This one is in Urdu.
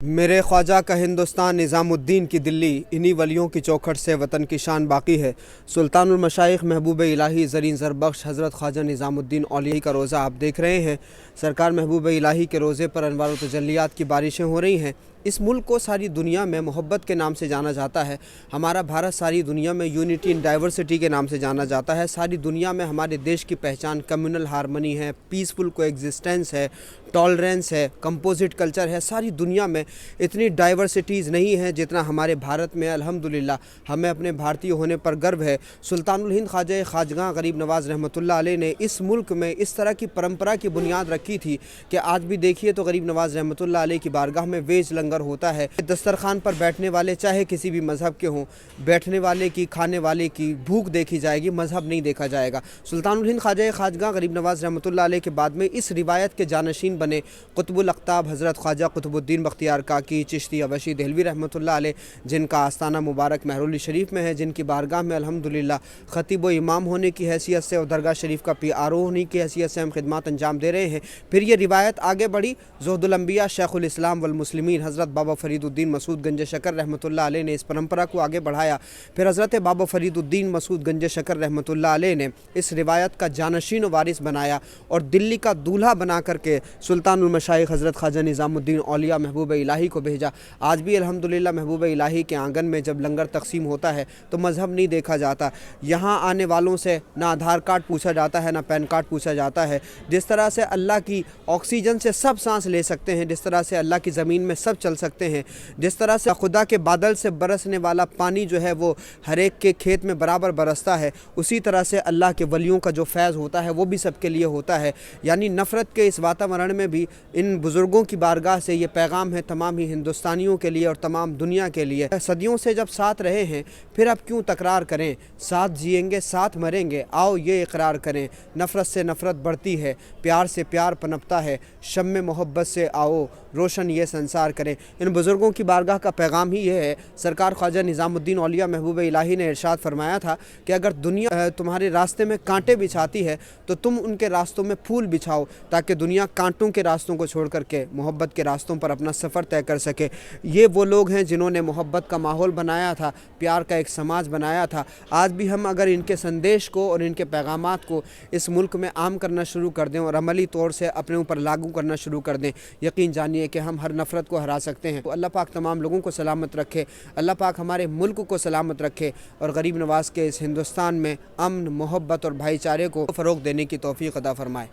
میرے خواجہ کا ہندوستان نظام الدین کی دلی، انہی ولیوں کی چوکھٹ سے وطن کی شان باقی ہے۔ سلطان المشائخ محبوب الہی زرین زربخش حضرت خواجہ نظام الدین اولیائی کا روزہ آپ دیکھ رہے ہیں۔ سرکار محبوب الہی کے روزے پر انوار و تجلیات کی بارشیں ہو رہی ہیں۔ اس ملک کو ساری دنیا میں محبت کے نام سے جانا جاتا ہے۔ ہمارا بھارت ساری دنیا میں یونٹی ان ڈائیورسٹی کے نام سے جانا جاتا ہے۔ ساری دنیا میں ہمارے دیش کی پہچان کمیونل ہارمنی ہے، پیسفل کو ایگزسٹنس ہے، ٹالرنس ہے، کمپوزٹ کلچر ہے۔ ساری دنیا میں اتنی ڈائیورسٹیز نہیں ہیں جتنا ہمارے بھارت میں الحمدللہ۔ ہمیں اپنے بھارتی ہونے پر گرو ہے۔ سلطان الہند خواجہ خواجگاں غریب نواز رحمۃ اللہ علیہ نے اس ملک میں اس طرح کی پرمپرا کی بنیاد رکھی تھی کہ آج بھی دیکھیے تو غریب نواز رحمۃ اللہ علیہ کی بارگاہ میں ویج لنگر ہوتا ہے۔ دسترخوان پر بیٹھنے والے چاہے کسی بھی مذہب کے ہوں، بیٹھنے والے کی، کھانے والے کی بھوک دیکھی جائے گی، مذہب نہیں دیکھا جائے گا۔ سلطان الہند خواجہ خواجگاں غریب نواز رحمۃ اللہ علیہ کے بعد میں اس روایت کے جانشین بنے قطب الاقطاب حضرت خواجہ قطب الدین بختیار کاکی چشتی حبشی دہلوی رحمۃ اللہ علیہ، جن کا آستانہ مبارک مہرولی شریف میں ہے، جن کی بارگاہ میں الحمدللہ خطیب و امام ہونے کی حیثیت سے اور درگاہ شریف کا PRO ہونے کی حیثیت سے ہم خدمات انجام دے رہے ہیں۔ پھر یہ روایت آگے بڑھی، زہد الانبیاء شیخ الاسلام والمسلمین حضرت بابا فرید الدین مسعود گنج شکر رحمۃ اللہ علیہ نے اس پرمپرا کو آگے بڑھایا۔ پھر حضرت بابا فرید الدین مسعود گنج شکر رحمۃ اللہ علیہ نے اس روایت کا جانشین و وارث بنایا اور دلی کا دولہا بنا کر کے سلطان المشائخ حضرت خواجہ نظام الدین اولیاء محبوب الہی کو بھیجا۔ آج بھی الحمدللہ محبوب الہی کے آنگن میں جب لنگر تقسیم ہوتا ہے تو مذہب نہیں دیکھا جاتا۔ یہاں آنے والوں سے نہ آدھار کارڈ پوچھا جاتا ہے، نہ پین کارڈ پوچھا جاتا ہے۔ جس طرح سے اللہ کی آکسیجن سے سب سانس لے سکتے ہیں، جس طرح سے اللہ کی زمین میں سب چل سکتے ہیں، جس طرح سے خدا کے بادل سے برسنے والا پانی جو ہے وہ ہر ایک کے کھیت میں برابر برستا ہے، اسی طرح سے اللہ کے ولیوں کا جو فیض ہوتا ہے وہ بھی سب کے لیے ہوتا ہے۔ یعنی نفرت کے اس واتاورن میں بھی ان بزرگوں کی بارگاہ سے یہ پیغام ہے تمام ہی ہندوستانیوں کے لیے اور تمام دنیا کے لیے۔ صدیوں سے جب ساتھ رہے ہیں پھر اب کیوں تکرار کریں، ساتھ جئیں گے ساتھ مریں گے، آؤ یہ اقرار کریں۔ نفرت سے نفرت بڑھتی ہے، پیار سے پیار پنپتا ہے، شمع محبت سے آؤ روشن یہ سنسار کریں۔ ان بزرگوں کی بارگاہ کا پیغام ہی یہ ہے۔ سرکار خواجہ نظام الدین اولیاء محبوب الہی نے ارشاد فرمایا تھا کہ اگر دنیا تمہارے راستے میں کانٹے بچھاتی ہے تو تم ان کے راستوں میں پھول بچھاؤ، تاکہ دنیا کانٹوں کے راستوں کو چھوڑ کر کے محبت کے راستوں پر اپنا سفر طے کر سکے۔ یہ وہ لوگ ہیں جنہوں نے محبت کا ماحول بنایا تھا، پیار کا ایک سماج بنایا تھا۔ آج بھی ہم اگر ان کے سندیش کو اور ان کے پیغامات کو اس ملک میں عام کرنا شروع کر دیں اور عملی طور سے اپنے اوپر لاگو کرنا شروع کر دیں، یقین جانیے کہ ہم ہر نفرت کو ہرا سکتے ہیں۔ اللہ پاک تمام لوگوں کو سلامت رکھے، اللہ پاک ہمارے ملک کو سلامت رکھے اور غریب نواز کے اس ہندوستان میں امن، محبت اور بھائی چارے کو فروغ دینے کی توفیق عطا فرمائے۔